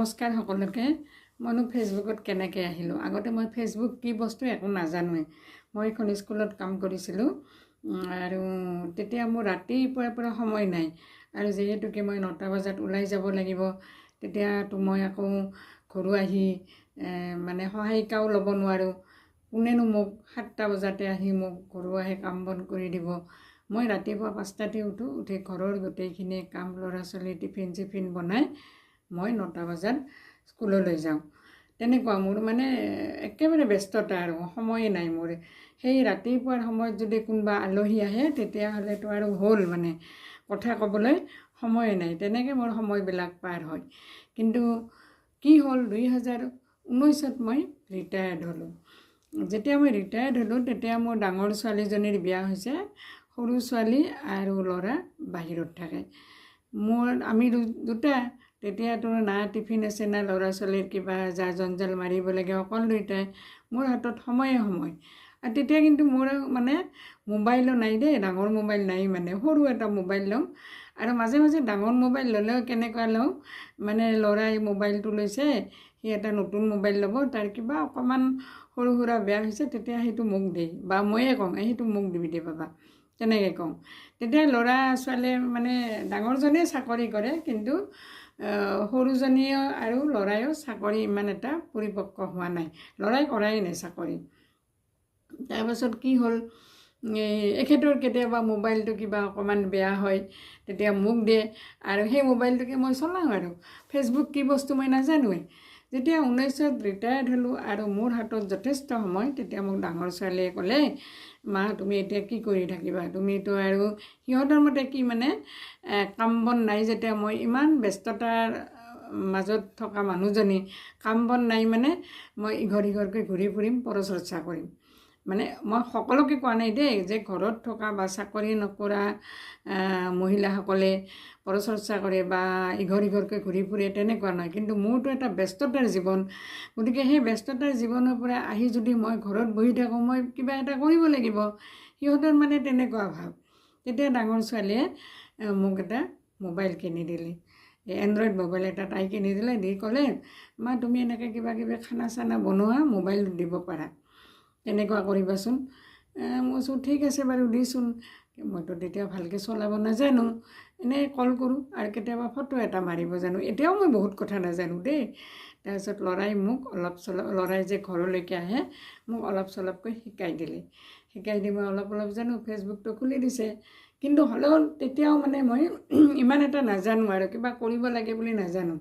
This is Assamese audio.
নমস্কাৰ সকলোকে। মইনো ফেচবুকত কেনেকৈ আহিলোঁ। আগতে মই ফেচবুক কি বস্তু একো নাজানোৱে। মই এখন স্কুলত কাম কৰিছিলোঁ আৰু তেতিয়া মোৰ ৰাতিপুৱাৰ পৰা সময় নাই, আৰু যিহেতুকে মই 9টা বজাত ওলাই যাব লাগিব, তেতিয়াতো মই আকৌ ঘৰো আহি মানে সহায়িকাও ল'ব নোৱাৰোঁ। কোনেনো মোক 7টা বজাতে আহি মোক ঘৰো আহি কাম বন কৰি দিব। মই ৰাতিপুৱা 5টাতে উঠি ঘৰৰ গোটেইখিনি কাম, ল'ৰা ছোৱালী টিফিন চিফিন বনাই মই 9টা বজাত স্কুললৈ যাওঁ। তেনেকুৱা মোৰ মানে একেবাৰে ব্যস্ততা, আৰু সময়ে নাই মোৰ। সেই ৰাতিপুৱাৰ সময়ত যদি কোনোবা আলহী আহে তেতিয়াহ'লেতো আৰু হ'ল, মানে কথা ক'বলৈ সময়ে নাই। তেনেকৈ মোৰ সময়বিলাক পাৰ হয়। কিন্তু কি হ'ল, 2019ত মই ৰিটায়াৰ্ড হ'লোঁ। যেতিয়া মই ৰিটায়াৰ্ড হ'লোঁ তেতিয়া মোৰ ডাঙৰ ছোৱালীজনীৰ বিয়া হৈছে। সৰু ছোৱালী আৰু ল'ৰা বাহিৰত থাকে। আমি দুটা। তেতিয়াতো না টিফিন আছে, না ল'ৰা ছোৱালীৰ কিবা জা জঞ্জাল মাৰিব লাগে, অকল দুইটাই। মোৰ হাতত সময়। আৰু তেতিয়া কিন্তু মোৰ মানে মোবাইলো নাই দেই, ডাঙৰ মোবাইল নাই, মানে সৰু এটা মোবাইল লওঁ। আৰু মাজে মাজে ডাঙৰ মোবাইল ল'লেও কেনেকুৱা লওঁ, মানে ল'ৰাই মোবাইলটো লৈছে, সি এটা নতুন মোবাইল ল'ব, তাৰ কিবা অকণমান সৰু সুৰা বেয়া হৈছে, তেতিয়া সেইটো মোক দেই, বা ময়ে কওঁ সেইটো মোক দিবি দে বাবা, তেনেকৈ কওঁ। তেতিয়া ল'ৰা ছোৱালীয়ে মানে ডাঙৰজনে চাকৰি কৰে, কিন্তু সৰুজনীও আৰু ল'ৰায়ো চাকৰি ইমান এটা পৰিপক্ক হোৱা নাই। ল'ৰাই কৰাই নাই চাকৰি। তাৰপাছত কি হ'ল, এখেতৰ কেতিয়াবা মোবাইলটো কিবা অকণমান বেয়া হয়, তেতিয়া মোক দিয়ে, আৰু সেই মোবাইলটোকে মই চলাওঁ। আৰু ফেচবুক কি বস্তু মই নাজানোৱেই। যেতিয়া 19ত ৰিটায়াৰ্ড হ'লোঁ আৰু মোৰ হাতত যথেষ্ট সময়, তেতিয়া মোক ডাঙৰ ছোৱালীয়ে ক'লে, মা তুমি এতিয়া কি কৰি থাকিবা, তুমিতো আৰু সিহঁতৰ মতে কি মানে কাম বন নাই, যেতিয়া মই ইমান ব্যস্ততাৰ মাজত থকা মানুহজনী, কাম বন নাই মানে মই ইঘৰকৈ ঘূৰি ফুৰিম, পৰচৰ্চা কৰিম। মানে মই সকলোকে কোৱা নাই দেই যে ঘৰত থকা বা চাকৰি নকৰা মহিলাসকলে পৰচৰ্চা কৰে বা ইঘৰকৈ ঘূৰি ফুৰে, তেনেকুৱা নহয়। কিন্তু মোৰতো এটা ব্যস্ততাৰ জীৱন। গতিকে সেই ব্যস্ততাৰ জীৱনৰ পৰা আহি যদি মই ঘৰত বহি থাকোঁ, মই কিবা এটা কৰিব লাগিব। সিহঁতৰ মানে তেনেকুৱা ভাৱ। তেতিয়া ডাঙৰ ছোৱালীয়ে মোক এটা মোবাইল কিনি দিলে, এণ্ড্ৰইড মোবাইল এটা তাই কিনি দিলে। দি ক'লে, মা তুমি এনেকৈ কিবা কিবি খানা চানা বনোৱা, মোবাইল দিব পাৰা, তেনেকুৱা কৰিবাচোন। মই কৈছোঁ ঠিক আছে বাৰু দিচোন। মইতো তেতিয়া ভালকৈ চলাব নাজানো, এনেই কল কৰোঁ আৰু কেতিয়াবা ফটো এটা মাৰিব জানো। এতিয়াও মই বহুত কথা নাজানো দেই। তাৰপিছত ল'ৰাই মোক অলপ চলপ, ল'ৰাই যে ঘৰলৈকে আহে, মোক অলপ চলপকৈ শিকাই দিলে। শিকাই দি মই অলপ জানো, ফেচবুকটো খুলি দিছে। কিন্তু হ'লেও তেতিয়াও মানে মই ইমান এটা নাজানো, আৰু কিবা কৰিব লাগে বুলি নাজানো।